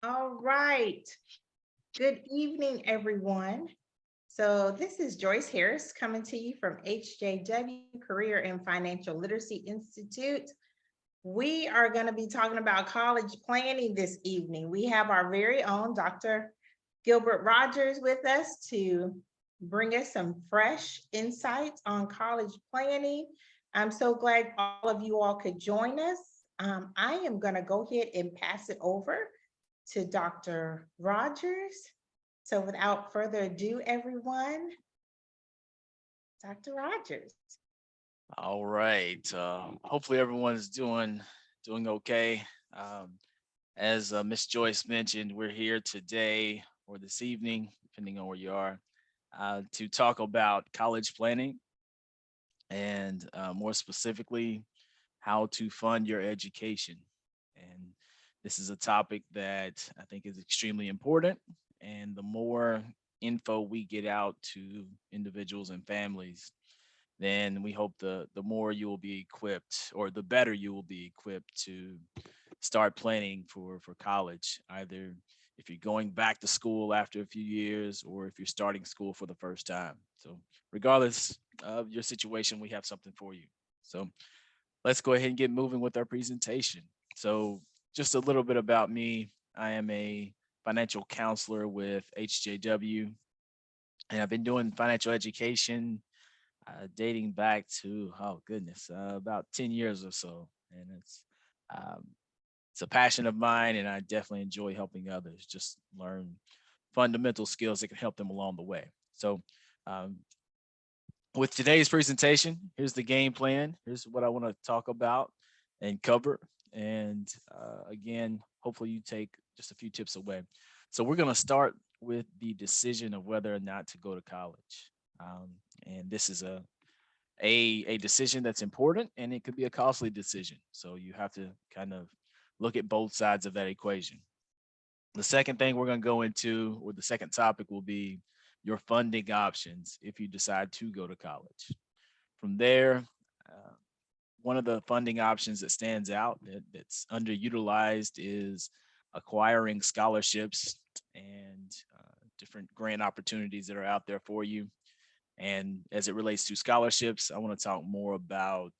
All right. Good evening, everyone. So, this is Joyce Harris coming to you from HJW Career and Financial Literacy Institute. We are going to be talking about college planning this evening. We have our very own Dr. Gilbert Rogers with us to bring us some fresh insights on college planning. I'm so glad all of you all could join us. I am going to go ahead and pass it over to Dr. Rogers. So without further ado, everyone, Dr. Rogers. All right. Hopefully everyone's doing okay. Um, as Miss Joyce mentioned, we're here today or this evening, depending on where you are, to talk about college planning and more specifically, how to fund your education. And this is a topic that I think is extremely important. And the more info we get out to individuals and families, then we hope the more you will be equipped or the better you will be equipped to start planning for college, either if you're going back to school after a few years or if you're starting school for the first time. So regardless of your situation, we have something for you. So let's go ahead and get moving with our presentation. So just a little bit about me. I am a financial counselor with HJW, and I've been doing financial education dating back to oh goodness, about 10 years or so, and um, it's a passion of mine, and I definitely enjoy helping others just learn fundamental skills that can help them along the way. So, um, with today's presentation, here's the game plan. Here's what I want to talk about and cover. And again, hopefully, you take just a few tips away. So, we're going to start with the decision of whether or not to go to college. Um, and this is a decision that's important, and it could be a costly decision. So you have to kind of look at both sides of that equation. The second thing we're going to go into, or the second topic, will be your funding options if you decide to go to college. From there, uh, one of the funding options that stands out that's underutilized is acquiring scholarships and different grant opportunities that are out there for you. And as it relates to scholarships, I want to talk more about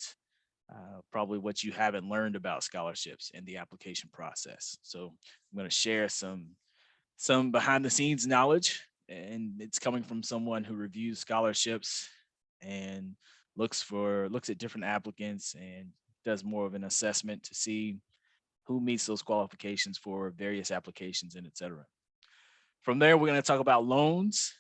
probably what you haven't learned about scholarships in the application process. So I'm going to share some behind the scenes knowledge, and it's coming from someone who reviews scholarships and looks at different applicants and does more of an assessment to see who meets those qualifications for various applications and et cetera. From there, we're going to talk about loans,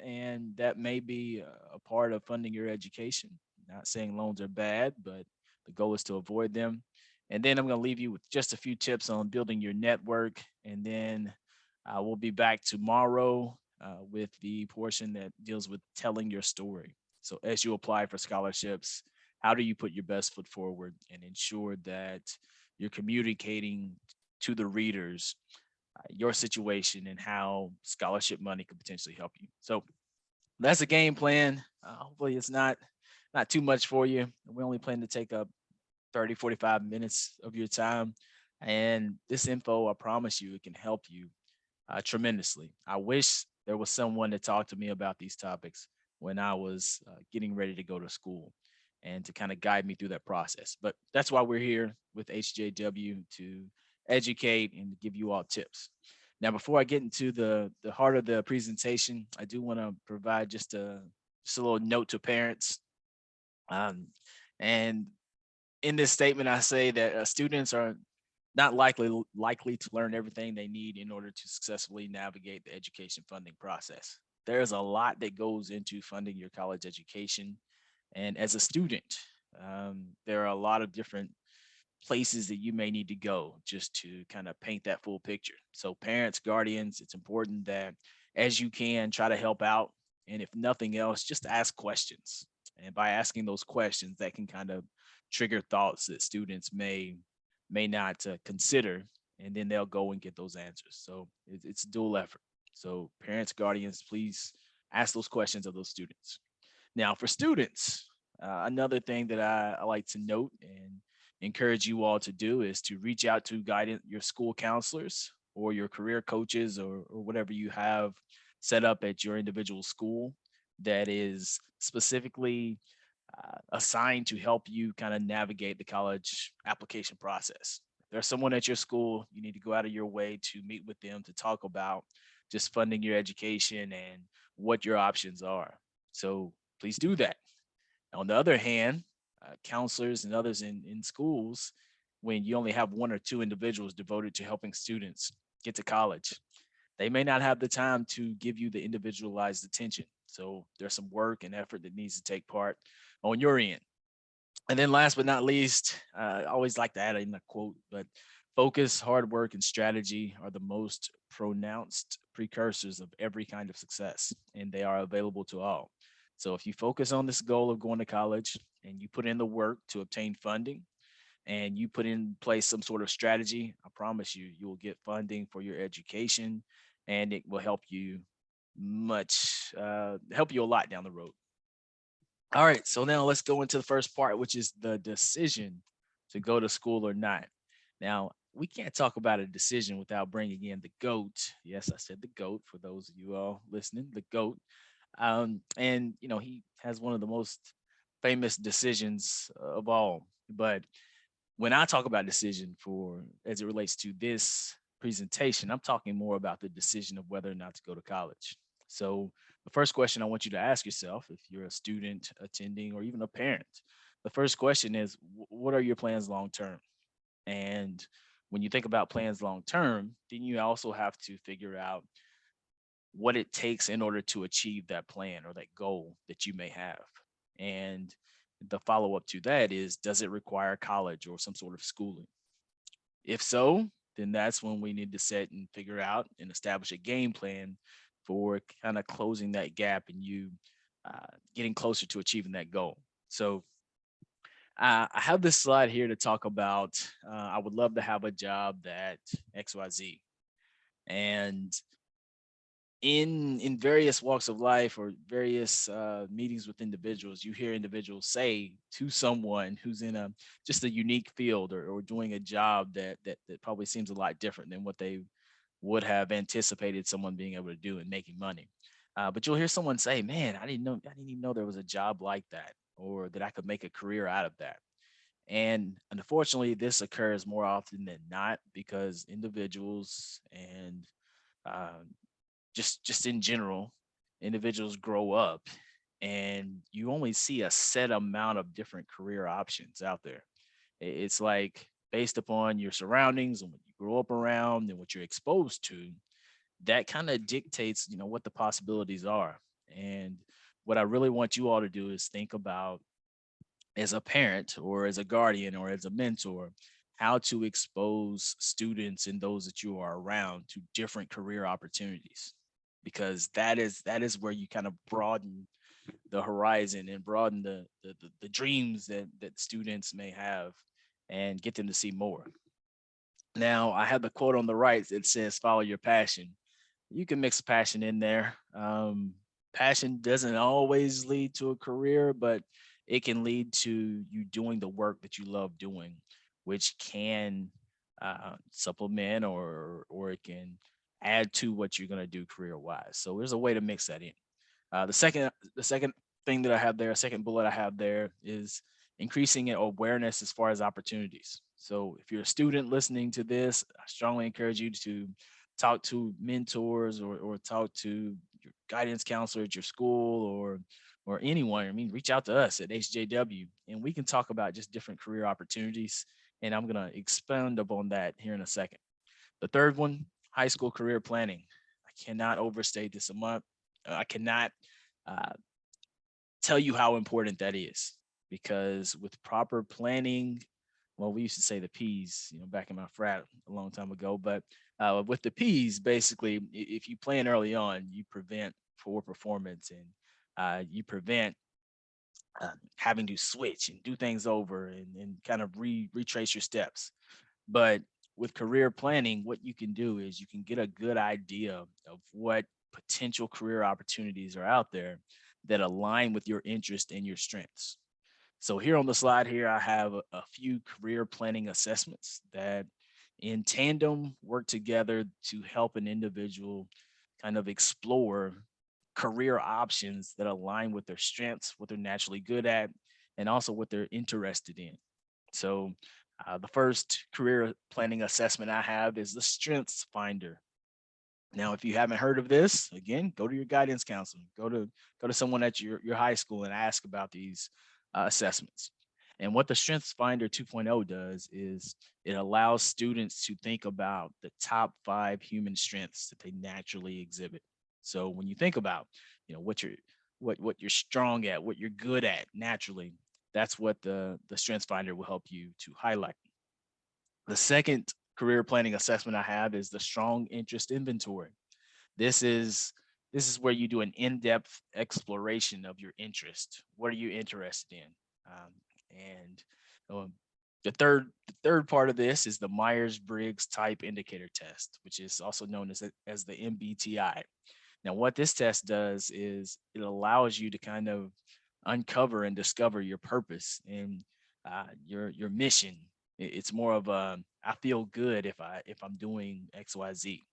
and that may be a part of funding your education. Not saying loans are bad, but the goal is to avoid them. And then I'm going to leave you with just a few tips on building your network. And then we'll be back tomorrow with the portion that deals with telling your story. So, as you apply for scholarships, how do you put your best foot forward and ensure that you're communicating to the readers your situation and how scholarship money could potentially help you. So that's a game plan. Hopefully it's not too much for you. We only plan to take up 30, 45 minutes of your time. And this info, I promise you, it can help you tremendously. I wish there was someone to talk to me about these topics when I was getting ready to go to school and to kind of guide me through that process. But that's why we're here with HJW to educate and give you all tips. Now, before I get into the heart of the presentation, I do want to provide just a little note to parents. Um, and in this statement, I say that students are not likely to learn everything they need in order to successfully navigate the education funding process. There's a lot that goes into funding your college education, and as a student, there are a lot of different places that you may need to go just to kind of paint that full picture. So, parents, guardians, it's important that as you can try to help out. And if nothing else, just ask questions. And by asking those questions, that can kind of trigger thoughts that students may not consider, and then they'll go and get those answers. So it's a dual effort. So parents, guardians, please ask those questions of those students. Now, for students, another thing that I like to note and encourage you all to do is to reach out to guidance your school counselors or your career coaches or whatever you have set up at your individual school that is specifically assigned to help you kind of navigate the college application process. If there's someone at your school, you need to go out of your way to meet with them to talk about just funding your education and what your options are. So please do that. On the other hand, counselors and others in schools, when you only have one or two individuals devoted to helping students get to college, they may not have the time to give you the individualized attention. So there's some work and effort that needs to take part on your end. And then last but not least, I always like to add in a quote, but focus, hard work, and strategy are the most pronounced precursors of every kind of success, and they are available to all. So if you focus on this goal of going to college and you put in the work to obtain funding and you put in place some sort of strategy, I promise you, you will get funding for your education and it will help you a lot down the road. All right, so now let's go into the first part, which is the decision to go to school or not. Now, we can't talk about a decision without bringing in the GOAT. Yes, I said the GOAT for those of you all listening, the GOAT. And, he has one of the most famous decisions of all. But when I talk about decision for as it relates to this presentation, I'm talking more about the decision of whether or not to go to college. So the first question I want you to ask yourself, if you're a student attending or even a parent, the first question is, what are your plans long term? And when you think about plans long term, then you also have to figure out what it takes in order to achieve that plan or that goal that you may have. And the follow up to that is, does it require college or some sort of schooling? If so, then that's when we need to set and figure out and establish a game plan for kind of closing that gap and you getting closer to achieving that goal. So I have this slide here to talk about. I would love to have a job that XYZ. And in various walks of life or various meetings with individuals, you hear individuals say to someone who's in a just a unique field or doing a job that probably seems a lot different than what they would have anticipated someone being able to do and making money. But you'll hear someone say, "Man, I didn't even know there was a job like that, or that I could make a career out of that." And unfortunately, this occurs more often than not because individuals and um, just in general, individuals grow up and you only see a set amount of different career options out there. It's like based upon your surroundings and what you grow up around and what you're exposed to, that kind of dictates, what the possibilities are. And what I really want you all to do is think about, as a parent or as a guardian or as a mentor, how to expose students and those that you are around to different career opportunities, because that is where you kind of broaden the horizon and broaden the dreams that students may have and get them to see more. Now I have the quote on the right that says follow your passion. You can mix passion in there. Passion doesn't always lead to a career, but it can lead to you doing the work that you love doing, which can supplement or it can add to what you're going to do career wise. So there's a way to mix that in. The second thing that I have there, second bullet I have there is increasing awareness as far as opportunities. So if you're a student listening to this, I strongly encourage you to talk to mentors or talk to your guidance counselor at your school or anyone. I mean, reach out to us at HJW and we can talk about just different career opportunities. And I'm gonna expound upon that here in a second. The third one, high school career planning. I cannot overstate this a month. I cannot uh, tell you how important that is, because with proper planning, well, we used to say the P's, back in my frat a long time ago, but with the P's, basically, if you plan early on, you prevent poor performance and you prevent having to switch and do things over and kind of retrace your steps. But with career planning, what you can do is you can get a good idea of what potential career opportunities are out there that align with your interest and your strengths. So here on the slide here, I have a few career planning assessments that in tandem work together to help an individual kind of explore career options that align with their strengths, what they're naturally good at, and also what they're interested in. So, the first career planning assessment I have is the Strengths Finder. Now, if you haven't heard of this, again, go to your guidance counselor, go to someone at your high school and ask about these assessments. And what the Strengths Finder 2.0 does is it allows students to think about the top 5 human strengths that they naturally exhibit. So when you think about, what you're strong at, what you're good at naturally, that's what the Strengths Finder will help you to highlight. The second career planning assessment I have is the Strong Interest Inventory. This is this is where you do an in-depth exploration of your interest. What are you interested in? And um, the third part of this is the Myers-Briggs Type Indicator Test, which is also known as the MBTI. Now, what this test does is it allows you to kind of uncover and discover your purpose and your mission. It's more of a I feel good if I'm doing XYZ.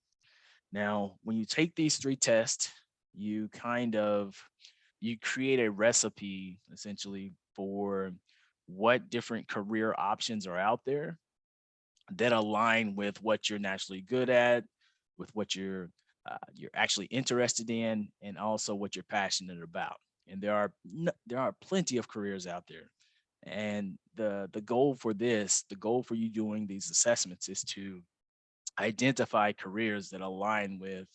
Now, when you take these 3 tests, you kind of you create a recipe essentially for what different career options are out there that align with what you're naturally good at, with what you're actually interested in, and also what you're passionate about. And there are plenty of careers out there. And the goal for you doing these assessments is to identify careers that align with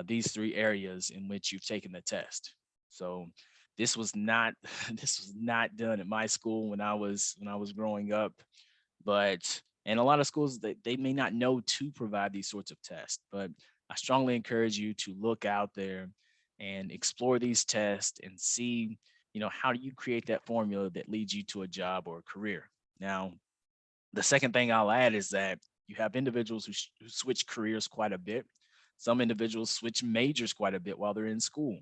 these 3 areas in which you've taken the test. So this was not this was not done at my school when I was growing up, but and a lot of schools they may not know to provide these sorts of tests, but I strongly encourage you to look out there and explore these tests and see, how do you create that formula that leads you to a job or a career. Now, the second thing I'll add is that you have individuals who switch careers quite a bit. Some individuals switch majors quite a bit while they're in school.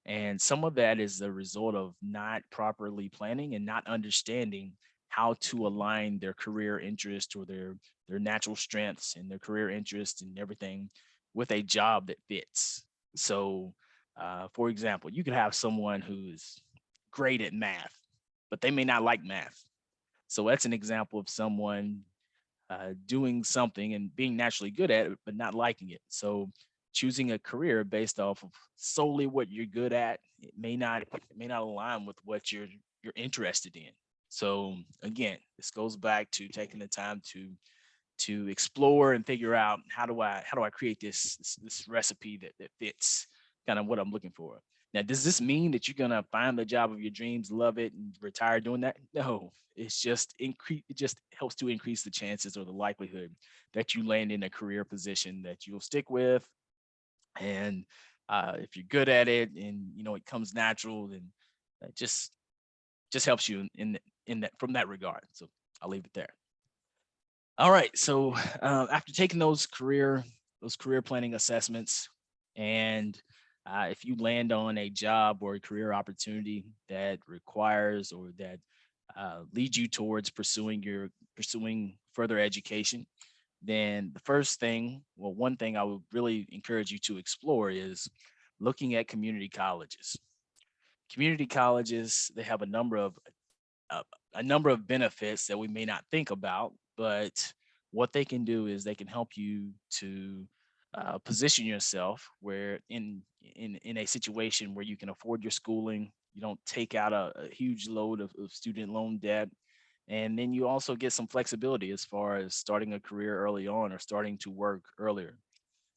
And some of that is the result of not properly planning and not understanding how to align their career interest or their natural strengths and their career interests and everything with a job that fits. So, for example, you could have someone who's great at math, but they may not like math. So that's an example of someone doing something and being naturally good at it, but not liking it. So choosing a career based off of solely what you're good at, it may not align with what you're interested in. So again, this goes back to taking the time to explore and figure out how do I create this recipe that fits kind of what I'm looking for. Now, does this mean that you're gonna find the job of your dreams, love it, and retire doing that? No, it's just increase. It just helps to increase the chances or the likelihood that you land in a career position that you'll stick with. And if you're good at it and it comes natural, then it just helps you in that from that regard. So I'll leave it there. All right. So after taking those career planning assessments, and if you land on a job or a career opportunity that requires or that leads you towards pursuing further education, then one thing I would really encourage you to explore is looking at community colleges. Community colleges, they have uh, a number of benefits that we may not think about, but what they can do is they can help you to position yourself where in a situation where you can afford your schooling, you don't take out a huge load of student loan debt, and then you also get some flexibility as far as starting a career early on or starting to work earlier.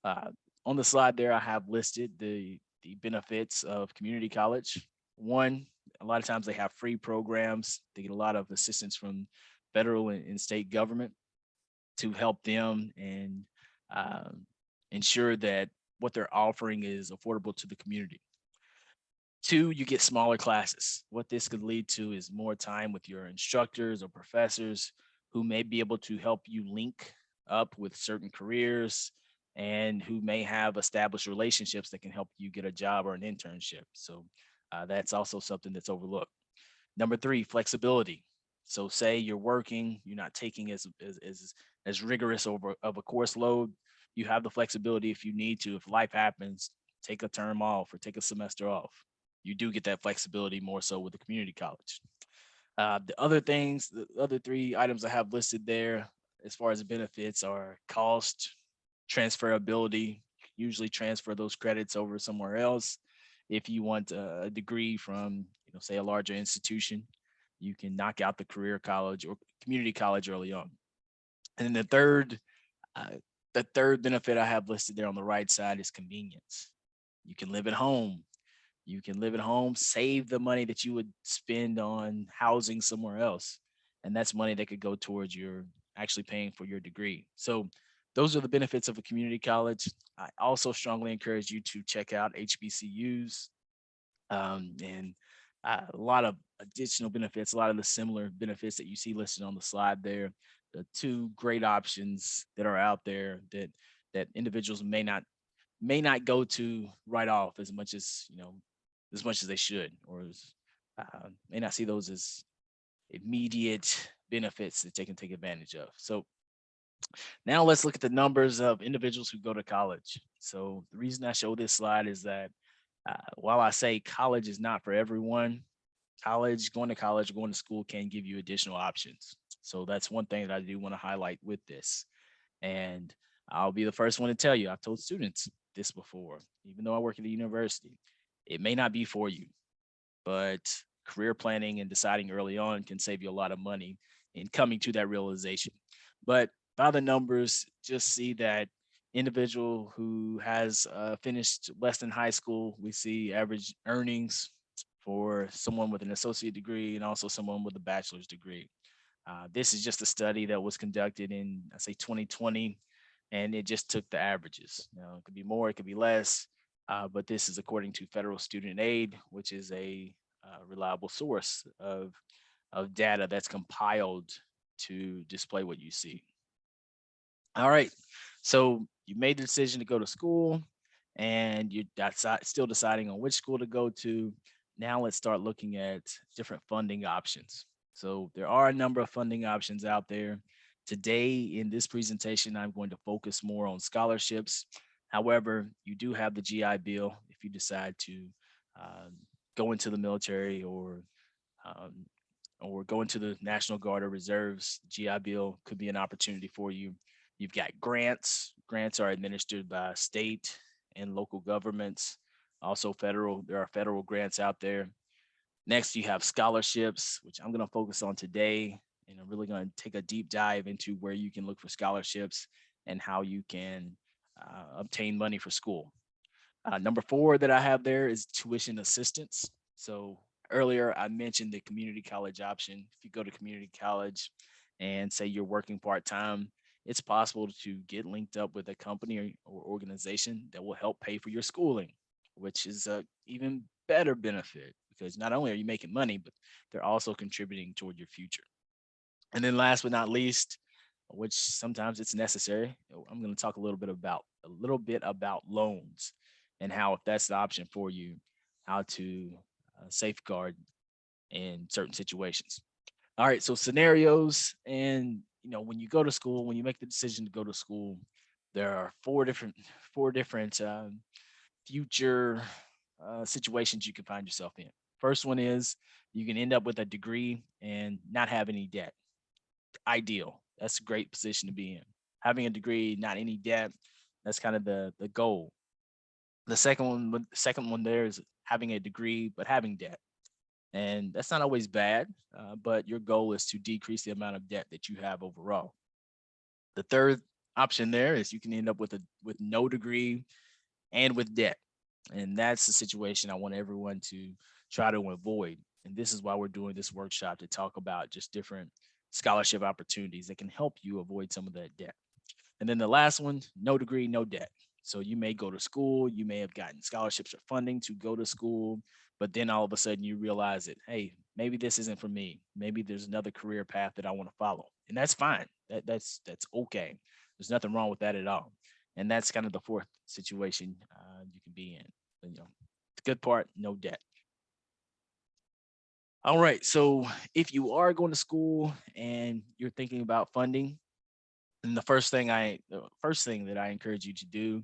uh, on the slide there, I have listed the benefits of community college. One, a lot of times they have free programs. They get a lot of assistance from federal and state government to help them and um, ensure that what they're offering is affordable to the community. Two, you get smaller classes. What this could lead to is more time with your instructors or professors who may be able to help you link up with certain careers and who may have established relationships that can help you get a job or an internship. So that's also something that's overlooked. Number three, flexibility. So say you're working, you're not taking as rigorous over of a course load. You have the flexibility if you need to, if life happens, take a term off or take a semester off. You do get that flexibility more so with the community college. The other things, the other three items I have listed there as far as benefits are cost, transferability, usually transfer those credits over somewhere else. If you want a degree from, say a larger institution, you can knock out the career college or community college early on. And then uh, the third benefit I have listed there on the right side is convenience. You can live at home. You can live at home, save the money that you would spend on housing somewhere else. And that's money that could go towards your actually paying for your degree. So those are the benefits of a community college. I also strongly encourage you to check out HBCUs, and a lot of additional benefits, a lot of the similar benefits that you see listed on the slide there. The two great options that are out there that individuals may not go to right off as much as they should, or may not see those as immediate benefits that they can take advantage of. So now let's look at the numbers of individuals who go to college. So the reason I show this slide is that while I say college is not for everyone, going to college, going to school can give you additional options. So that's one thing that I do want to highlight with this. And I'll be the first one to tell you, I've told students this before, even though I work at a university, it may not be for you, but career planning and deciding early on can save you a lot of money in coming to that realization. But by the numbers, just see that individual who has finished less than high school, we see average earnings for someone with an associate degree and also someone with a bachelor's degree. This is just a study that was conducted in, I say, 2020, and it just took the averages. It could be more, it could be less, but this is according to Federal Student Aid, which is a reliable source of data that's compiled to display what you see. All right, so you made the decision to go to school, and you're still deciding on which school to go to. Now let's start looking at different funding options. So there are a number of funding options out there. Today in this presentation, I'm going to focus more on scholarships. However, you do have the GI Bill if you decide to um, go into the military um, or go into the National Guard or Reserves. GI Bill could be an opportunity for you. You've got grants. Grants are administered by state and local governments. Also federal, there are federal grants out there. Next, you have scholarships, which I'm going to focus on today. And I'm really going to take a deep dive into where you can look for scholarships and how you can obtain money for school. Number four that I have there is tuition assistance. So earlier I mentioned the community college option. If you go to community college and say you're working part-time, it's possible to get linked up with a company or organization that will help pay for your schooling, which is a even better benefit because not only are you making money, but they're also contributing toward your future. And then last but not least, which sometimes it's necessary, I'm going to talk a little bit about loans and how, if that's the option for you, how to safeguard in certain situations. All right, so scenarios, and when you go to school, when you make the decision to go to school, there are four different future situations you can find yourself in. First one is you can end up with a degree and not have any debt. Ideal. That's a great position to be in. Having a degree, not any debt. That's kind of the goal. The second one there is having a degree but having debt, and that's not always bad. But your goal is to decrease the amount of debt that you have overall. The third option there is you can end up with no degree and with debt, and that's the situation I want everyone to try to avoid. And this is why we're doing this workshop, to talk about just different scholarship opportunities that can help you avoid some of that debt. And then the last one, no degree, no debt. So you may go to school, you may have gotten scholarships or funding to go to school, but then all of a sudden you realize that, hey, maybe this isn't for me. Maybe there's another career path that I want to follow. And that's fine. That's okay. There's nothing wrong with that at all. And that's kind of the fourth situation you can be in. The good part, no debt. All right. So if you are going to school and you're thinking about funding, then the first thing that I encourage you to do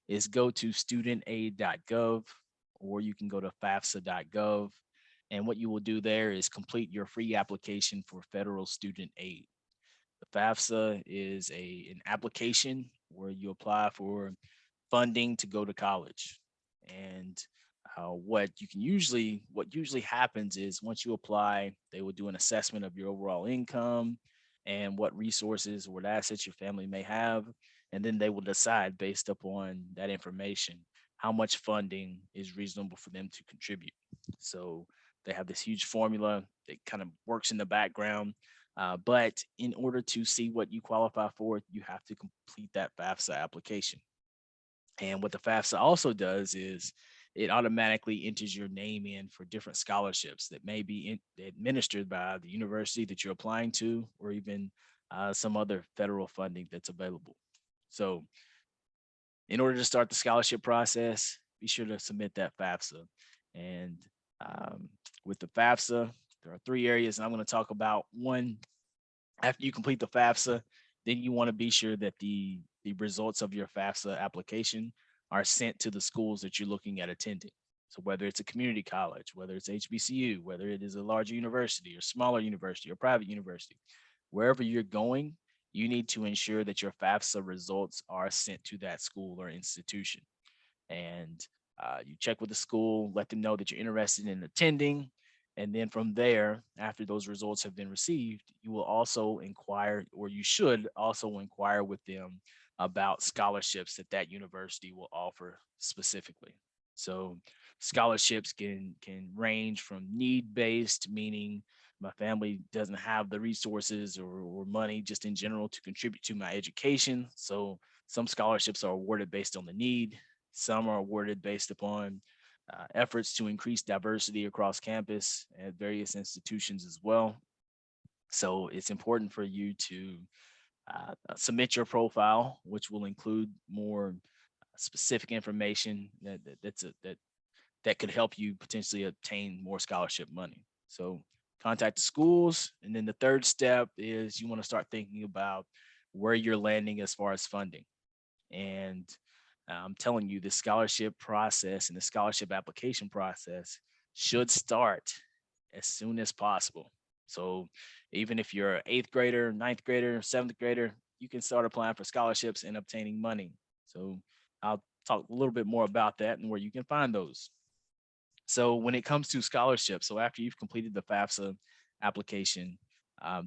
is go to studentaid.gov, or you can go to fafsa.gov. And what you will do there is complete your free application for federal student aid. The FAFSA is an application where you apply for funding to go to college. And what usually happens is once you apply, they will do an assessment of your overall income and what resources or what assets your family may have, and then they will decide based upon that information how much funding is reasonable for them to contribute. So they have this huge formula that kind of works in the background, but in order to see what you qualify for, you have to complete that FAFSA application. And what the FAFSA also does is it automatically enters your name in for different scholarships that may be administered by the university that you're applying to, or even some other federal funding that's available. So, in order to start the scholarship process, be sure to submit that FAFSA. And um, with the FAFSA, there are three areas, and I'm going to talk about one. After you complete the FAFSA, then you want to be sure that the results of your FAFSA application are sent to the schools that you're looking at attending. So whether it's a community college, whether it's HBCU, whether it is a larger university or smaller university or private university, wherever you're going, you need to ensure that your FAFSA results are sent to that school or institution. And you check with the school, let them know that you're interested in attending. And then from there, after those results have been received, you will also inquire, or you should also inquire with them about scholarships that that university will offer specifically. So scholarships can range from need based, meaning my family doesn't have the resources or money just in general to contribute to my education. So some scholarships are awarded based on the need. Some are awarded based upon efforts to increase diversity across campus at various institutions as well. So it's important for you to submit your profile, which will include more specific information that could help you potentially obtain more scholarship money. So contact the schools, and then the third step is you want to start thinking about where you're landing as far as funding. And I'm telling you, the scholarship process and the scholarship application process should start as soon as possible. So even if you're an eighth grader, ninth grader, seventh grader, you can start applying for scholarships and obtaining money. So I'll talk a little bit more about that and where you can find those. So when it comes to scholarships, so after you've completed the FAFSA application,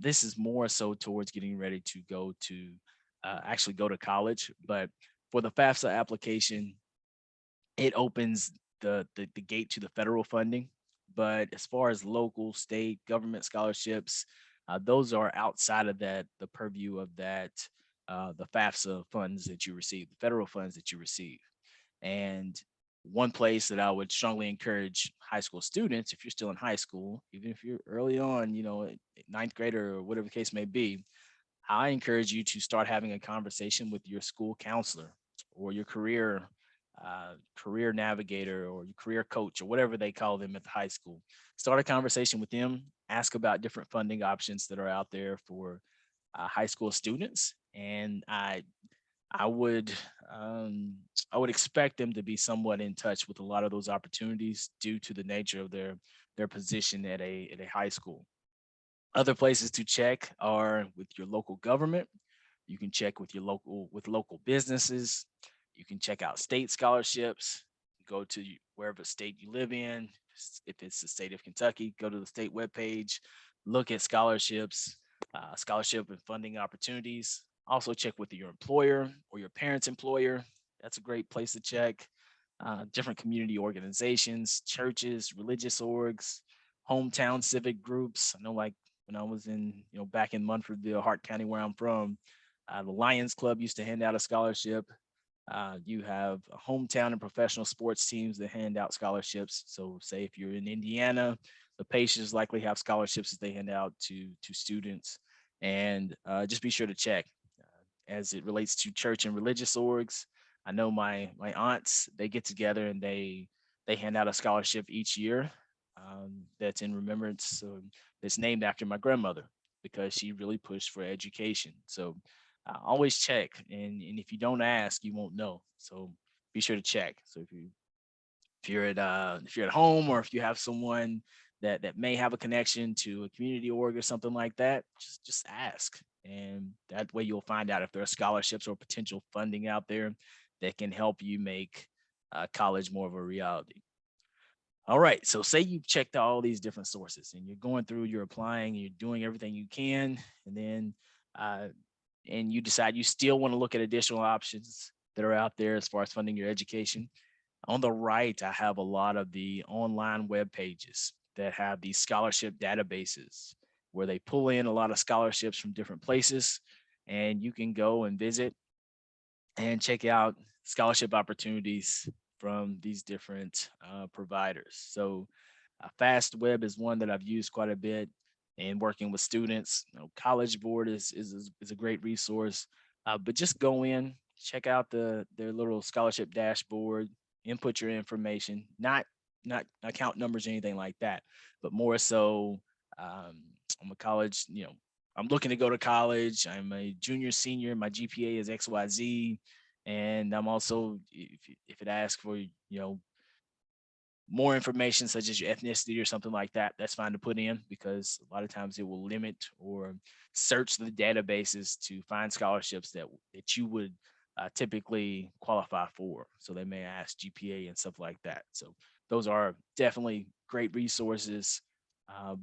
this is more so towards getting ready to actually go to college. But for the FAFSA application, it opens the gate to the federal funding. But as far as local, state, government scholarships, those are outside of the purview of the FAFSA funds that you receive, the federal funds that you receive. And one place that I would strongly encourage high school students, if you're still in high school, even if you're early on, ninth grader or whatever the case may be, I encourage you to start having a conversation with your school counselor or your career navigator or your career coach or whatever they call them at the high school. Start a conversation with them. Ask about different funding options that are out there for high school students, and I would um, I would expect them to be somewhat in touch with a lot of those opportunities due to the nature of their position at a high school. Other places to check are with your local government. You can check with local businesses. You can check out state scholarships. Go to wherever state you live in. If it's the state of Kentucky, go to the state webpage, look at scholarships, scholarship and funding opportunities. Also check with your employer or your parent's employer. That's a great place to check. Different community organizations, churches, religious orgs, hometown civic groups. I know, like when I was back in Munfordville, Hart County, where I'm from, the Lions Club used to hand out a scholarship. You have a hometown and professional sports teams that hand out scholarships. So, say if you're in Indiana, the Pacers likely have scholarships that they hand out to students. And just be sure to check as it relates to church and religious orgs. I know my aunts, they get together and they hand out a scholarship each year. that's in remembrance. That's named after my grandmother because she really pushed for education. So always check, and if you don't ask, you won't know. So be sure to check. So if you're at home, or if you have someone that may have a connection to a community org or something like that, just ask, and that way you'll find out if there are scholarships or potential funding out there that can help you make college more of a reality. All right, so say you've checked all these different sources and you're going through, you're applying, you're doing everything you can, and then uh, and you decide you still want to look at additional options that are out there as far as funding your education. On the right, I have a lot of the online web pages that have these scholarship databases where they pull in a lot of scholarships from different places, and you can go and visit and check out scholarship opportunities from these different providers. So, Fast Web is one that I've used quite a bit in working with students. College Board is a great resource, but just go in, check out their little scholarship dashboard, input your information, not account numbers or anything like that, but more so, um, I'm a college, I'm looking to go to college. I'm a junior, senior. My GPA is XYZ, and I'm also, if it asks for more information such as your ethnicity or something like that, that's fine to put in, because a lot of times it will limit or search the databases to find scholarships that you would typically qualify for. So they may ask GPA and stuff like that. So those are definitely great resources.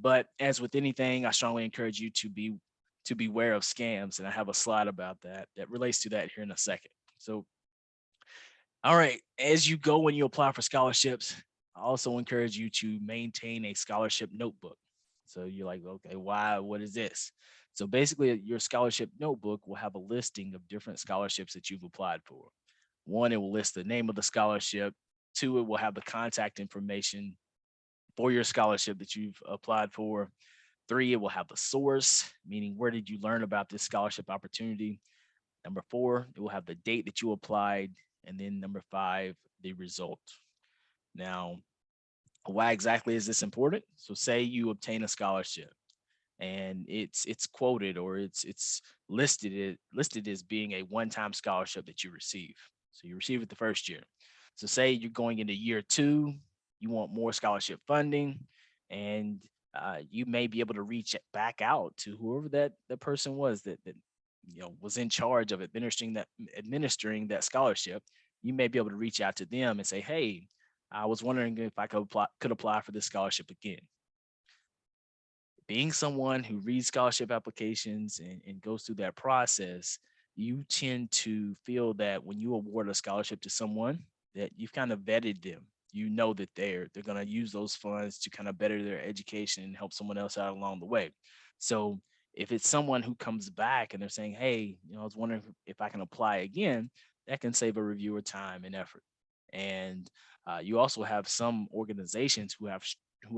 But as with anything, I strongly encourage you to beware of scams, and I have a slide about that relates to that here in a second. So all right. As you go and you apply for scholarships, I also encourage you to maintain a scholarship notebook. So you're like, okay, why? What is this? So basically, your scholarship notebook will have a listing of different scholarships that you've applied for. One, it will list the name of the scholarship. Two, it will have the contact information for your scholarship that you've applied for. Three, it will have the source, meaning where did you learn about this scholarship opportunity? Number four, it will have the date that you applied. And then number five, the result. Now, why exactly is this important? So say you obtain a scholarship and it's quoted, or it's listed as being a one-time scholarship that you receive. So you receive it the first year. So say you're going into year two, you want more scholarship funding, and you may be able to reach back out to whoever that person was that was in charge of administering that scholarship. You may be able to reach out to them and say, hey, I was wondering if I could apply for this scholarship again. Being someone who reads scholarship applications and goes through that process, you tend to feel that when you award a scholarship to someone, that you've kind of vetted them. You know that they're going to use those funds to kind of better their education and help someone else out along the way. So if it's someone who comes back and they're saying, hey, I was wondering if I can apply again, that can save a reviewer time and effort. And you also have some organizations who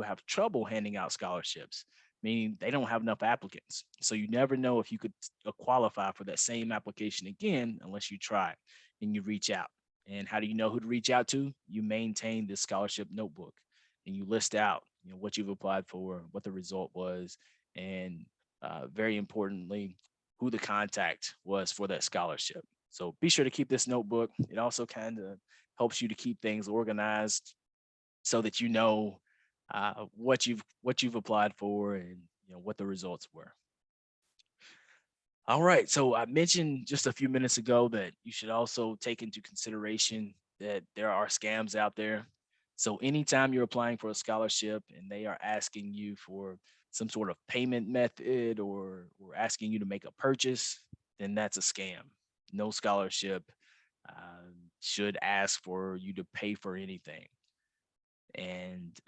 have trouble handing out scholarships, meaning they don't have enough applicants. So you never know if you could qualify for that same application again unless you try and you reach out. And how do you know who to reach out to? You maintain this scholarship notebook and you list out, what you've applied for, what the result was, and very importantly, who the contact was for that scholarship. So be sure to keep this notebook. It also kind of helps you to keep things organized so that what you've applied for, and what the results were. All right. So I mentioned just a few minutes ago that you should also take into consideration that there are scams out there. So anytime you're applying for a scholarship and they are asking you for some sort of payment method, or asking you to make a purchase, then that's a scam. No scholarship should ask for you to pay for anything. And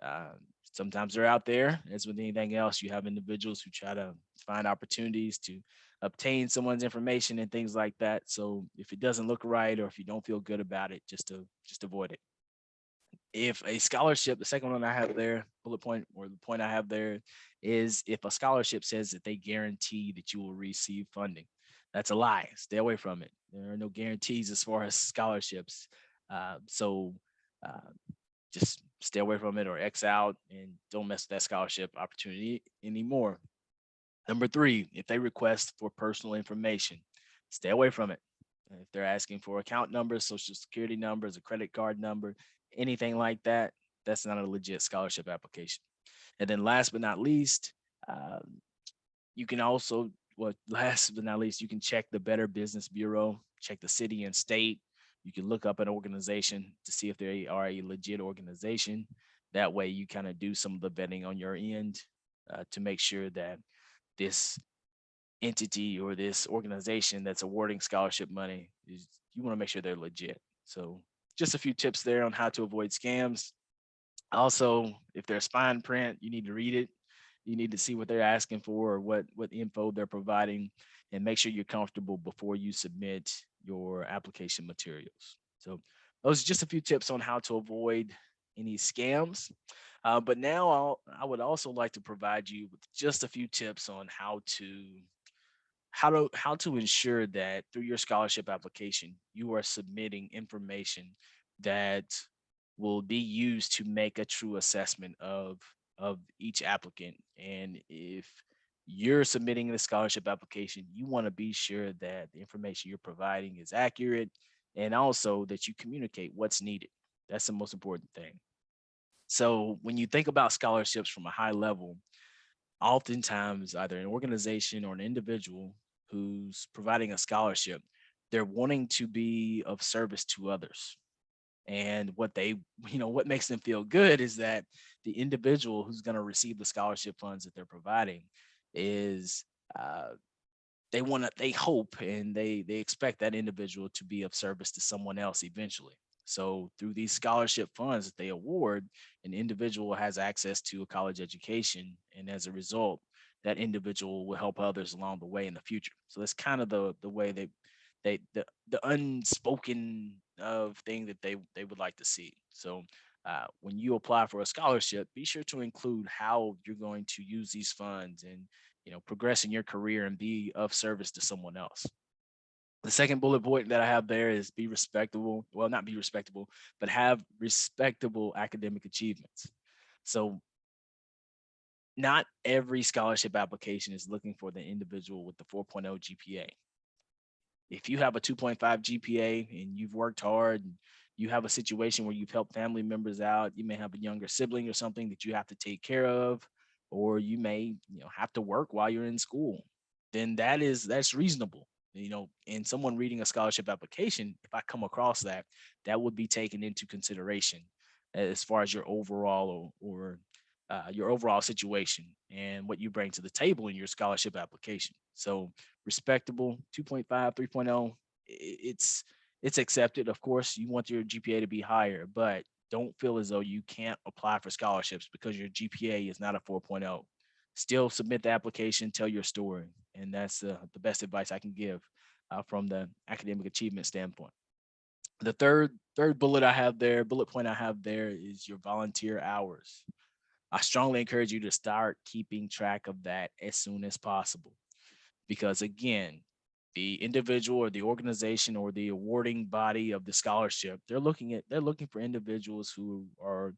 sometimes they're out there. As with anything else, you have individuals who try to find opportunities to obtain someone's information and things like that. So if it doesn't look right, or if you don't feel good about it, just avoid it. If a scholarship, the second one I have there, bullet point, or the point I have there, is if a scholarship says that they guarantee that you will receive funding, that's a lie. Stay away from it. There are no guarantees as far as scholarships. So uh, just stay away from it or X out and don't mess with that scholarship opportunity anymore. Number three, if they request for personal information, stay away from it. If they're asking for account numbers, social security numbers, a credit card number, anything like that, that's not a legit scholarship application. And then last but not least, um, you can also, well, last but not least, you can check the Better Business Bureau, check the city and state. You can look up an organization to see if they are a legit organization. That way, you kind of do some of the vetting on your end to make sure that this entity or this organization that's awarding scholarship money is, you want to make sure they're legit. So, just a few tips there on how to avoid scams. Also, if there's fine print, you need to read it. You need to see what they're asking for or what info they're providing, and make sure you're comfortable before you submit your application materials. So those are just a few tips on how to avoid any scams. But now I would also like to provide you with just a few tips on how to ensure that through your scholarship application you are submitting information that will be used to make a true assessment of each applicant. And if you're submitting the scholarship application, you want to be sure that the information you're providing is accurate, and also that you communicate what's needed. That's the most important thing. So when you think about scholarships from a high level, oftentimes either an organization or an individual who's providing a scholarship, they're wanting to be of service to others. And what they, what makes them feel good is that the individual who's going to receive the scholarship funds that they're providing is uh, they hope and they expect that individual to be of service to someone else eventually. So through these scholarship funds that they award, an individual has access to a college education, and as a result, that individual will help others along the way in the future. So that's kind of the way the unspoken of thing that they would like to see. So when you apply for a scholarship, be sure to include how you're going to use these funds and progress in your career and be of service to someone else. The second bullet point that I have there is be respectable. Well, not be respectable, but have respectable academic achievements. So not every scholarship application is looking for the individual with the 4.0 GPA. If you have a 2.5 GPA and you've worked hard and you have a situation where you've helped family members out, you may have a younger sibling or something that you have to take care of, or you may, have to work while you're in school, then that's reasonable. And someone reading a scholarship application, if I come across that, that would be taken into consideration as far as your overall or your overall situation and what you bring to the table in your scholarship application. So respectable 2.5, 3.0, it's accepted. Of course, you want your GPA to be higher, but don't feel as though you can't apply for scholarships because your GPA is not a 4.0. Still submit the application, tell your story. And that's the best advice I can give from the academic achievement standpoint. The third bullet point I have there is your volunteer hours. I strongly encourage you to start keeping track of that as soon as possible, because again, the individual or the organization or the awarding body of the scholarship, they're looking for individuals who are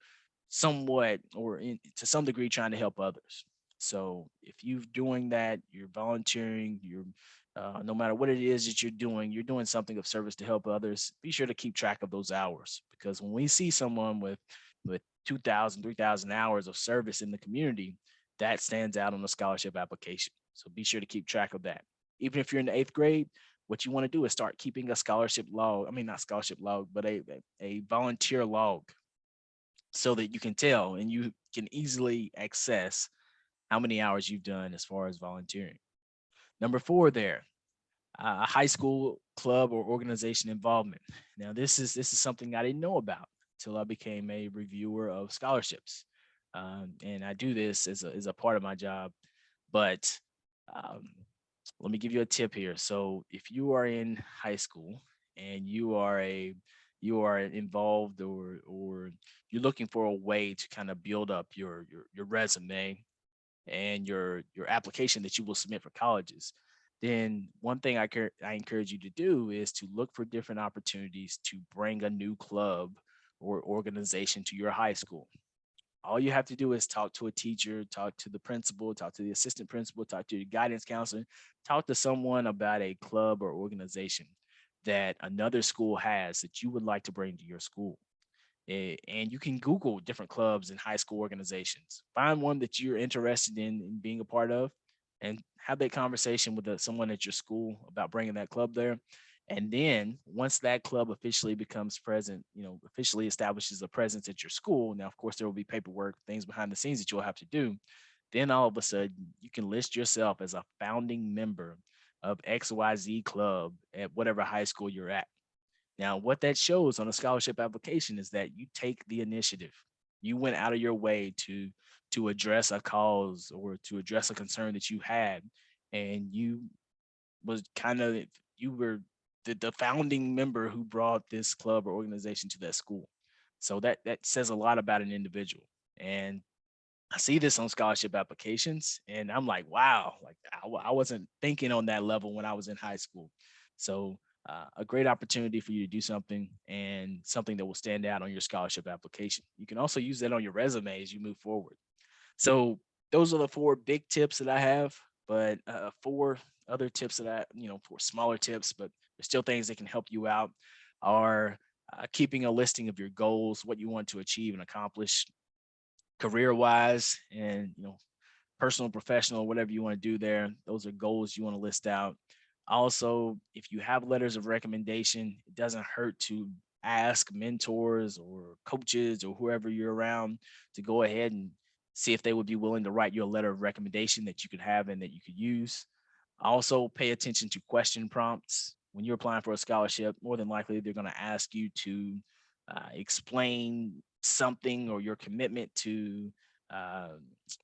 somewhat or to some degree trying to help others. So if you're doing that, you're volunteering, you're no matter what it is that you're doing something of service to help others. Be sure to keep track of those hours, because when we see someone with 2,000, 3,000 hours of service in the community, that stands out on the scholarship application. So be sure to keep track of that. Even if you're in the eighth grade, what you want to do is start keeping a scholarship log. I mean, not scholarship log, but a volunteer log, so that you can tell and you can easily access how many hours you've done as far as volunteering. Number four there, high school club or organization involvement. Now, this is something I didn't know about until I became a reviewer of scholarships, and I do this as a part of my job. But um, let me give you a tip here. So, if you are in high school and you are involved, or you're looking for a way to kind of build up your resume and your application that you will submit for colleges, then one thing I encourage you to do is to look for different opportunities to bring a new club or organization to your high school. All you have to do is talk to a teacher, talk to the principal, talk to the assistant principal, talk to your guidance counselor, talk to someone about a club or organization that another school has that you would like to bring to your school. And you can Google different clubs and high school organizations. Find one that you're interested in being a part of, and have that conversation with someone at your school about bringing that club there. And then once that club officially becomes present, officially establishes a presence at your school. Now, of course, there will be paperwork, things behind the scenes that you'll have to do. Then all of a sudden, you can list yourself as a founding member of XYZ club at whatever high school you're at. Now, what that shows on a scholarship application is that you take the initiative. You went out of your way to address a cause or to address a concern that you had, and you was kind of you were the founding member who brought this club or organization to that school. So that says a lot about an individual. And I see this on scholarship applications, and I'm like, wow, like I wasn't thinking on that level when I was in high school. So, a great opportunity for you to do something and something that will stand out on your scholarship application. You can also use that on your resume as you move forward. So, those are the four big tips that I have, but four other tips that four smaller tips, but there's still things that can help you out are keeping a listing of your goals, what you want to achieve and accomplish career wise, and personal, professional, whatever you want to do there. Those are goals you want to list out. Also, if you have letters of recommendation, it doesn't hurt to ask mentors or coaches or whoever you're around to go ahead and see if they would be willing to write you a letter of recommendation that you could have and that you could use. Also, pay attention to question prompts. When you're applying for a scholarship, more than likely they're going to ask you to explain something or your commitment uh,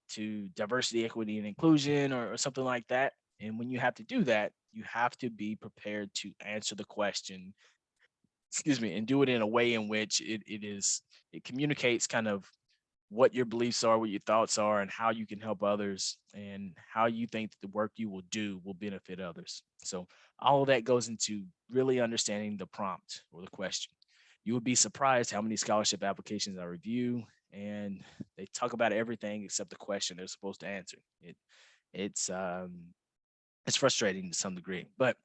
to diversity, equity, and inclusion, or something like that. And when you have to do that, you have to be prepared to answer the question, excuse me, and do it in a way in which it communicates kind of what your beliefs are, what your thoughts are, and how you can help others, and how you think that the work you will do will benefit others. So all of that goes into really understanding the prompt or the question. You would be surprised how many scholarship applications I review, and they talk about everything except the question they're supposed to answer. It's it's frustrating to some degree, but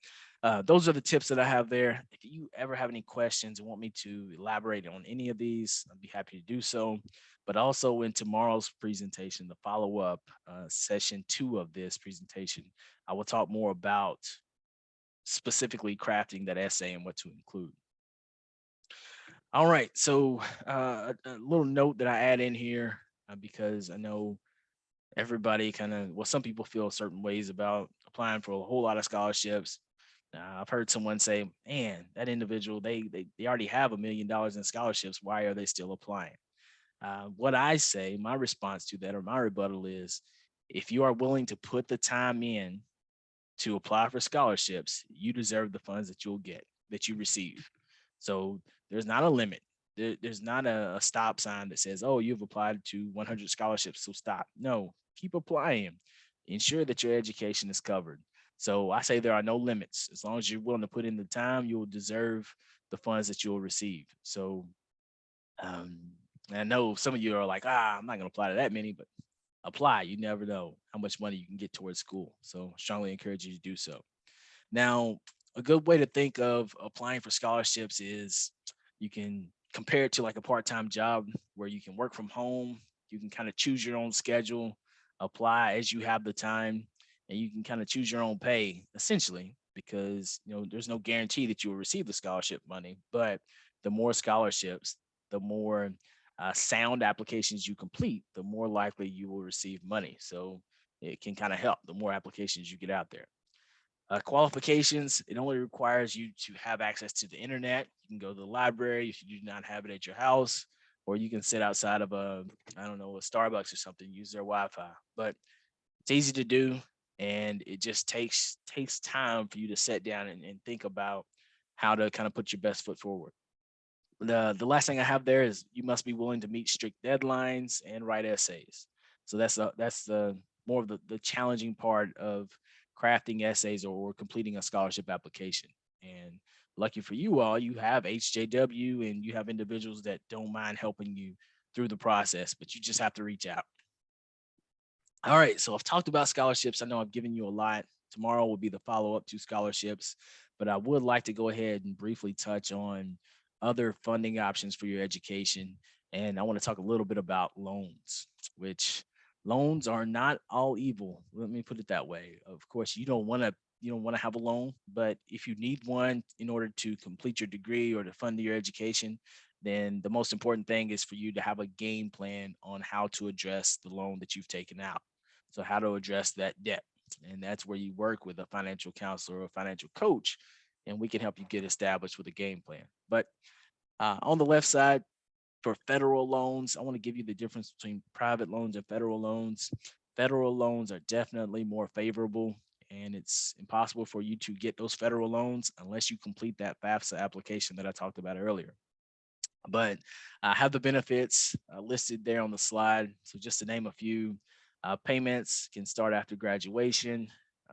those are the tips that I have there. If you ever have any questions and want me to elaborate on any of these, I'd be happy to do so. But also in tomorrow's presentation, the follow up session 2 of this presentation, I will talk more about specifically crafting that essay and what to include. All right, so a little note that I add in here because I know everybody kind of, well, some people feel certain ways about applying for a whole lot of scholarships. I've heard someone say, man, that individual, they already have $1 million in scholarships, why are they still applying? What I say, my response to that or my rebuttal is, if you are willing to put the time in to apply for scholarships, you deserve the funds that you'll get, that you receive. So there's not a limit. There's not a stop sign that says, oh, you've applied to 100 scholarships, so stop. No, keep applying. Ensure that your education is covered. So I say there are no limits. As long as you're willing to put in the time, you will deserve the funds that you'll receive. So um, I know some of you are like, I'm not going to apply to that many, but apply. You never know how much money you can get towards school. So strongly encourage you to do so. Now, a good way to think of applying for scholarships is you can compare it to like a part-time job where you can work from home. You can kind of choose your own schedule, apply as you have the time, and you can kind of choose your own pay essentially, because there's no guarantee that you will receive the scholarship money. But the more scholarships, the more sound applications you complete, the more likely you will receive money. So it can kind of help the more applications you get out there. Qualifications, it only requires you to have access to the internet. You can go to the library if you do not have it at your house, or you can sit outside of I don't know, a Starbucks or something, use their Wi-Fi. But it's easy to do, and it just takes time for you to sit down and think about how to kind of put your best foot forward. The last thing I have there is you must be willing to meet strict deadlines and write essays. So that's the more of the challenging part of crafting essays or completing a scholarship application. And lucky for you all, you have HJW and you have individuals that don't mind helping you through the process, but you just have to reach out. All right, so I've talked about scholarships. I know I've given you a lot. Tomorrow will be the follow up to scholarships, but I would like to go ahead and briefly touch on other funding options for your education. And I want to talk a little bit about loans, which loans are not all evil. Let me put it that way. Of course, you don't want to have a loan, but if you need one in order to complete your degree or to fund your education, then the most important thing is for you to have a game plan on how to address the loan that you've taken out. So how to address that debt. And that's where you work with a financial counselor or a financial coach, and we can help you get established with a game plan. But on the left side, for federal loans, I want to give you the difference between private loans and federal loans. Federal loans are definitely more favorable, and it's impossible for you to get those federal loans unless you complete that FAFSA application that I talked about earlier. But I have the benefits listed there on the slide. So just to name a few, payments can start after graduation.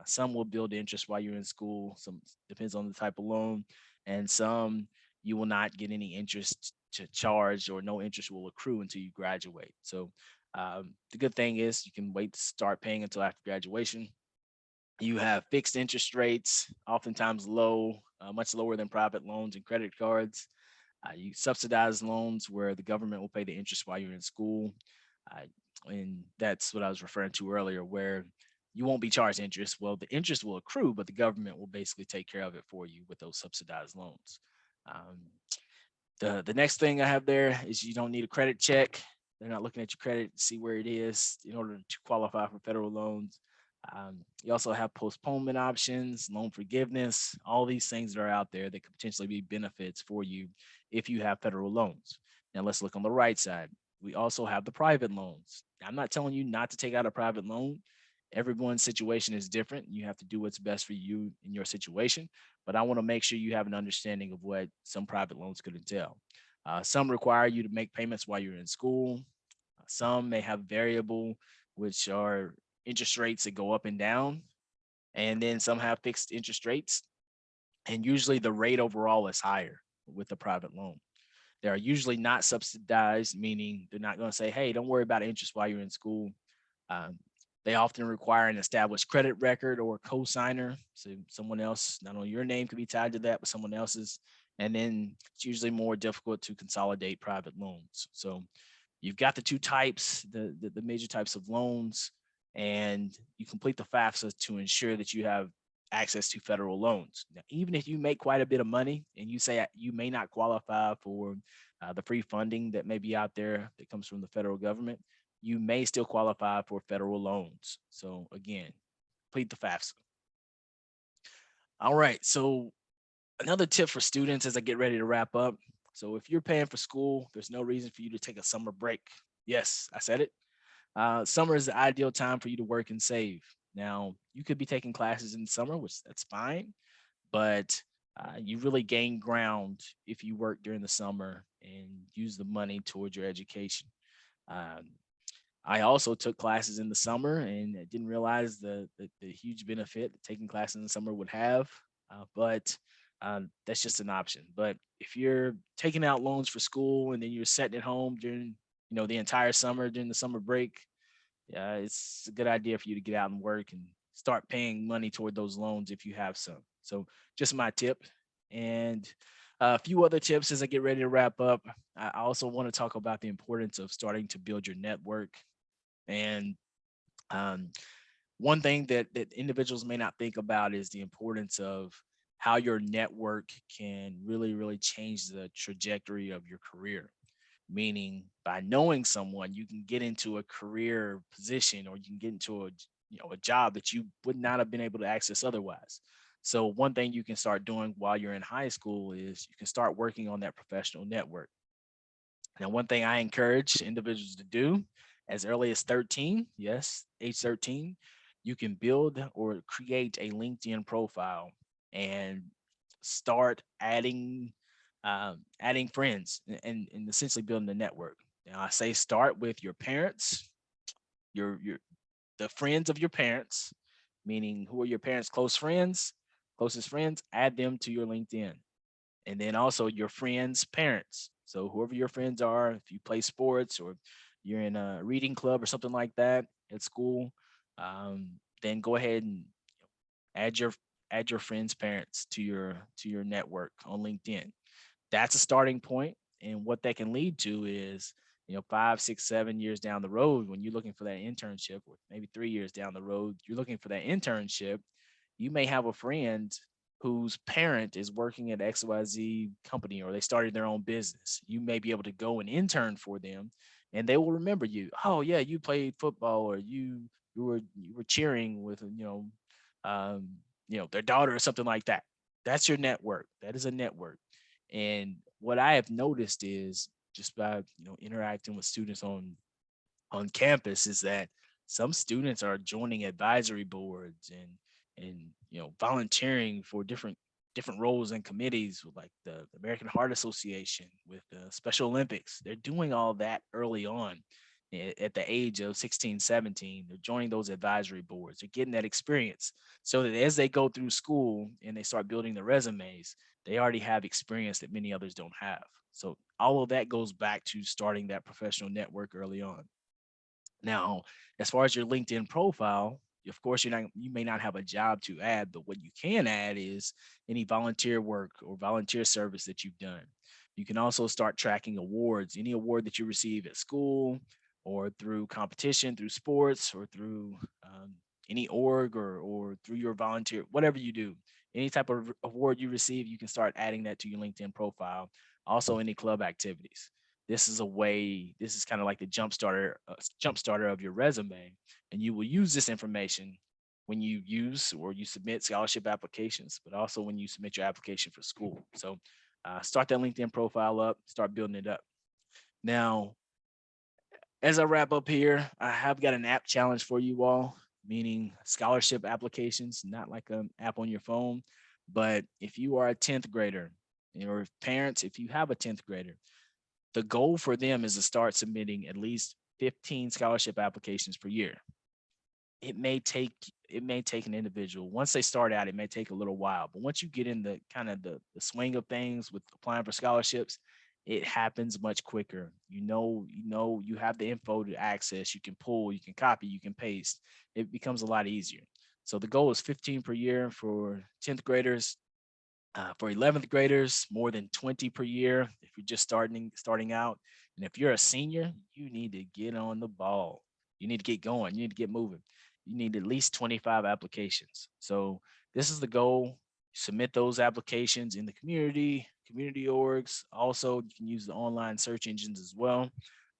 Some will build interest while you're in school. Some depends on the type of loan, and some you will not get any interest to charge, or no interest will accrue until you graduate. So the good thing is you can wait to start paying until after graduation. You have fixed interest rates, oftentimes low, much lower than private loans and credit cards. You subsidize loans where the government will pay the interest while you're in school. Uh, and that's what I was referring to earlier, where you won't be charged interest. Well, the interest will accrue, but the government will basically take care of it for you with those subsidized loans. Um, the next thing I have there is you don't need a credit check. They're not looking at your credit to see where it is in order to qualify for federal loans. You also have postponement options, loan forgiveness, all these things that are out there that could potentially be benefits for you if you have federal loans. Now let's look on the right side. We also have the private loans. Now, I'm not telling you not to take out a private loan. Everyone's situation is different. You have to do what's best for you in your situation. But I want to make sure you have an understanding of what some private loans could entail. Some require you to make payments while you're in school. Some may have variable, which are interest rates that go up and down. And then some have fixed interest rates. And usually the rate overall is higher with a private loan. They are usually not subsidized, meaning they're not going to say, hey, don't worry about interest while you're in school. Um, they often require an established credit record or co-signer. So someone else, not only your name could be tied to that, but someone else's. And then it's usually more difficult to consolidate private loans. So you've got the two types, the major types of loans, and you complete the FAFSA to ensure that you have access to federal loans. Now, even if you make quite a bit of money and you say you may not qualify for the free funding that may be out there that comes from the federal government, you may still qualify for federal loans. So again, complete the FAFSA. All right. So another tip for students as I get ready to wrap up. So if you're paying for school, there's no reason for you to take a summer break. Yes, I said it. Summer is the ideal time for you to work and save. Now, you could be taking classes in the summer, which that's fine, but you really gain ground if you work during the summer and use the money towards your education. Um, I also took classes in the summer and I didn't realize the huge benefit that taking classes in the summer would have, but that's just an option. But if you're taking out loans for school and then you're sitting at home during the entire summer during the summer break, yeah, it's a good idea for you to get out and work and start paying money toward those loans if you have some. So just my tip. And a few other tips as I get ready to wrap up. I also want to talk about the importance of starting to build your network. And um, one thing that individuals may not think about is the importance of how your network can really change the trajectory of your career. Meaning, by knowing someone, you can get into a career position, or you can get into a job that you would not have been able to access otherwise. So one thing you can start doing while you're in high school is you can start working on that professional network. Now, one thing I encourage individuals to do as early as 13, yes, age 13, you can build or create a LinkedIn profile and start adding friends and essentially building a network. Now, I say start with your parents, your the friends of your parents, meaning who are your parents' closest friends, add them to your LinkedIn. And then also your friends' parents. So whoever your friends are, if you play sports or you're in a reading club or something like that at school, then go ahead and add your add your friends' parents to your network on LinkedIn. That's a starting point. And what that can lead to is, 5, 6, 7 years down the road, when you're looking for that internship, or maybe 3 years down the road, you're looking for that internship, you may have a friend whose parent is working at XYZ company or they started their own business. You may be able to go and intern for them and they will remember you. Oh yeah, you played football or you were cheering with, um, their daughter or something like that. That's your network. That is a network. And what I have noticed is just by, interacting with students on campus is that some students are joining advisory boards and volunteering for different roles and committees with like the American Heart Association, with the Special Olympics. They're doing all that early on at the age of 16, 17. They're joining those advisory boards. They're getting that experience so that as they go through school and they start building their resumes, they already have experience that many others don't have. So all of that goes back to starting that professional network early on. Now, as far as your LinkedIn profile, of course, you may not have a job to add, but what you can add is any volunteer work or volunteer service that you've done. You can also start tracking awards, any award that you receive at school or through competition, through sports, or through any org or through your volunteer, whatever you do. Any type of award you receive, you can start adding that to your LinkedIn profile. Also, any club activities. This is kind of like the jump starter of your resume, and you will use this information when you use or you submit scholarship applications, but also when you submit your application for school. So start that LinkedIn profile up, start building it up. Now, as I wrap up here, I have got an app challenge for you all, meaning scholarship applications, not like an app on your phone, but if you are a 10th grader, or parents, if you have a 10th grader, the goal for them is to start submitting at least 15 scholarship applications per year. It may take it may take an individual, once they start out, it may take a little while, but once you get in the kind of the swing of things with applying for scholarships, it happens much quicker. You have the info to access, you can pull, you can copy, you can paste. It becomes a lot easier. So the goal is 15 per year for 10th graders. For 11th graders, more than 20 per year if you're just starting out. And if you're a senior, you need to get on the ball. You need to get going. You need to get moving. You need at least 25 applications. So this is the goal. Submit those applications in the community orgs. Also, you can use the online search engines as well.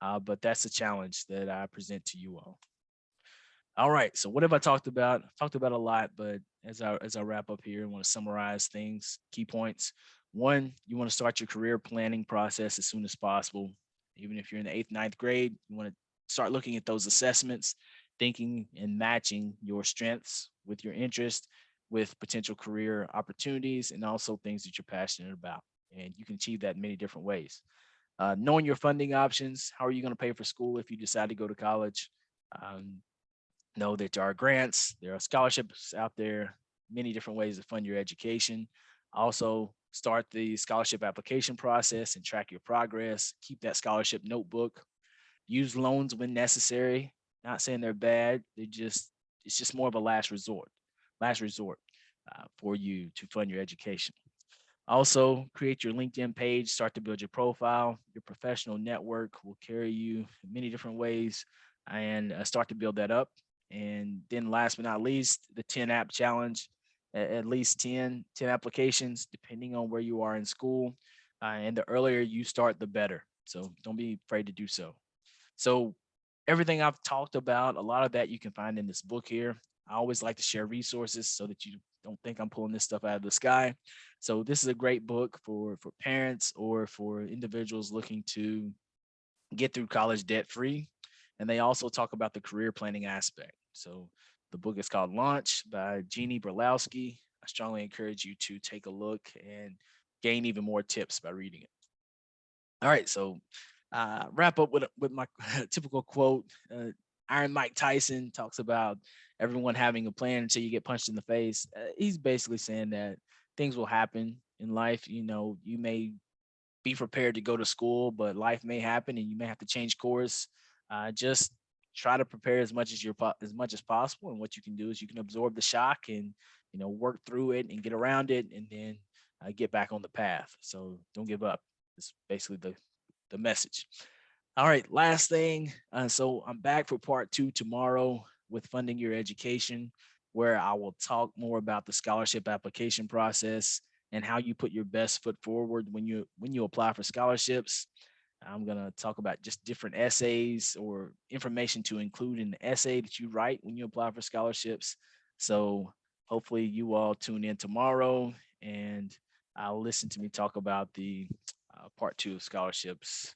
But that's a challenge that I present to you all. All right. So what have I talked about? I've talked about a lot, but as I wrap up here, I want to summarize things, key points. One, you want to start your career planning process as soon as possible. Even if you're in the eighth, ninth grade, you want to start looking at those assessments, thinking and matching your strengths with your interest, with potential career opportunities, and also things that you're passionate about. And you can achieve that in many different ways. Knowing your funding options, how are you going to pay for school if you decide to go to college? Um, know that there are grants, there are scholarships out there, many different ways to fund your education. Also, start the scholarship application process and track your progress. Keep that scholarship notebook. Use loans when necessary. Not saying they're bad. It's just more of a last resort for you to fund your education. Also, create your LinkedIn page, start to build your profile. Your professional network will carry you in many different ways and start to build that up. And then last but not least, the 10 app challenge, at least 10 applications, depending on where you are in school. And the earlier you start, the better. So don't be afraid to do so. So everything I've talked about, a lot of that you can find in this book here. I always like to share resources so that you don't think I'm pulling this stuff out of the sky. So this is a great book for parents or for individuals looking to get through college debt free. And they also talk about the career planning aspect. So the book is called Launch by Jeannie Berlowski. I strongly encourage you to take a look and gain even more tips by reading it. All right, so wrap up with my typical quote. Iron Mike Tyson talks about everyone having a plan until you get punched in the face. He's basically saying that things will happen in life. You know, you may be prepared to go to school, but life may happen and you may have to change course. Just try to prepare as much as as much as possible. And what you can do is you can absorb the shock and work through it and get around it, and then get back on the path. So don't give up. It's basically the message. All right, last thing. So I'm back for part 2 tomorrow with funding your education, where I will talk more about the scholarship application process and how you put your best foot forward when you apply for scholarships. I'm gonna talk about just different essays or information to include in the essay that you write when you apply for scholarships. So hopefully you all tune in tomorrow and I'll listen to me talk about the part 2 of scholarships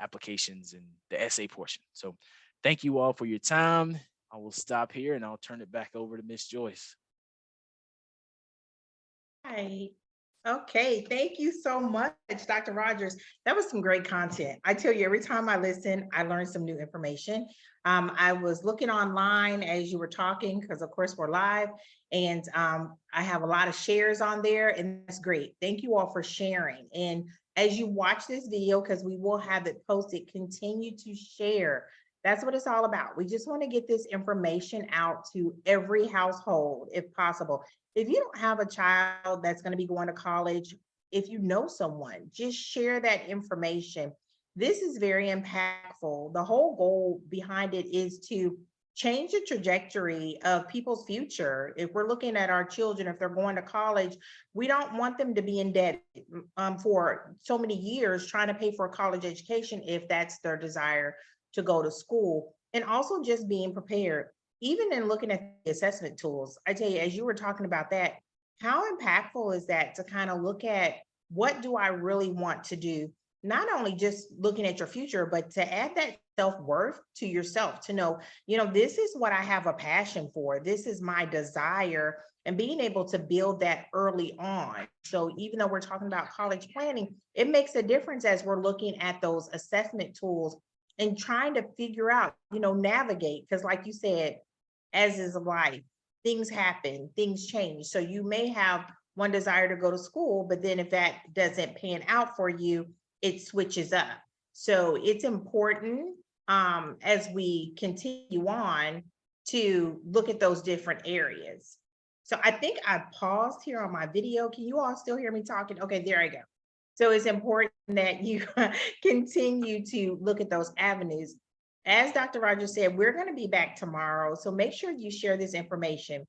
applications and the essay portion. So thank you all for your time. I will stop here and I'll turn it back over to Miss Joyce. Right. Okay, thank you so much, Dr. Rogers. That was some great content. I tell you, every time I listen, I learn some new information. I was looking online as you were talking, because of course we're live, and I have a lot of shares on there, and that's great. Thank you all for sharing. And as you watch this video, because we will have it posted, continue to share. That's what it's all about. We just want to get this information out to every household if possible. If you don't have a child that's going to be going to college, if you know someone, just share that information. This is very impactful. The whole goal behind it is to change the trajectory of people's future. If we're looking at our children, if they're going to college, we don't want them to be in debt for so many years trying to pay for a college education if that's their desire to go to school. And also just being prepared, even in looking at the assessment tools. I tell you, as you were talking about that, how impactful is that to kind of look at what do I really want to do? Not only just looking at your future, but to add that self-worth to yourself, to know, this is what I have a passion for. This is my desire, and being able to build that early on. So even though we're talking about college planning, it makes a difference as we're looking at those assessment tools and trying to figure out, navigate. Because like you said, as is life, things happen, things change. So you may have one desire to go to school, but then if that doesn't pan out for you, it switches up. So it's important as we continue on to look at those different areas. So I think I paused here on my video. Can you all still hear me talking? Okay, there I go. So it's important that you continue to look at those avenues. As Dr. Rogers said, we're going to be back tomorrow. So make sure you share this information.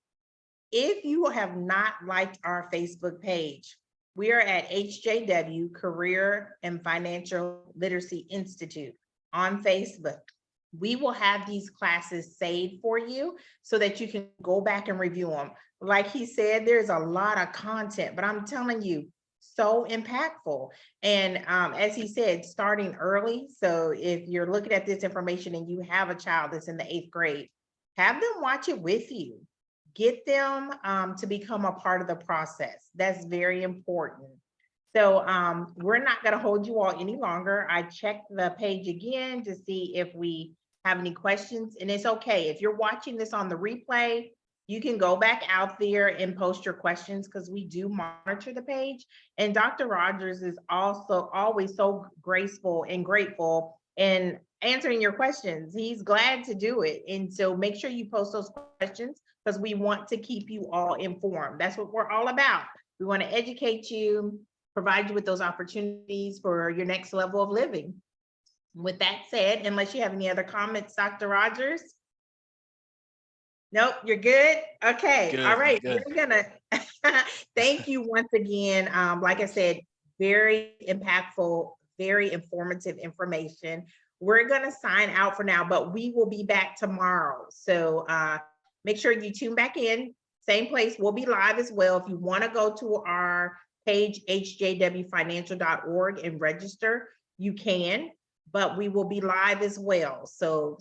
If you have not liked our Facebook page, we are at HJW Career and Financial Literacy Institute on Facebook. We will have these classes saved for you so that you can go back and review them. Like he said, there's a lot of content, but I'm telling you, so impactful. And as he said, starting early. So if you're looking at this information and you have a child that's in the 8th grade, have them watch it with you. Get them to become a part of the process. That's very important. So we're not going to hold you all any longer. I checked the page again to see if we have any questions. And it's okay. If you're watching this on the replay, you can go back out there and post your questions because we do monitor the page. And Dr. Rogers is also always so graceful and grateful in answering your questions. He's glad to do it. And so make sure you post those questions because we want to keep you all informed. That's what we're all about. We want to educate you, provide you with those opportunities for your next level of living. With that said, unless you have any other comments, Dr. Rogers? Nope, you're good? Okay, Good, all right. good. We're gonna thank you once again. Like I said, very impactful, very informative information. We're gonna sign out for now, but we will be back tomorrow. So make sure you tune back in, same place. We'll be live as well. If you want to go to our page, hjwfinancial.org, and register, you can, but we will be live as well. So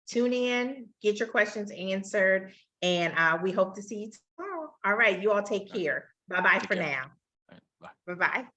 tune in, get your questions answered, and we hope to see you tomorrow. All right, you all take care. Bye-bye Take for care. now. All right, bye. Bye-bye.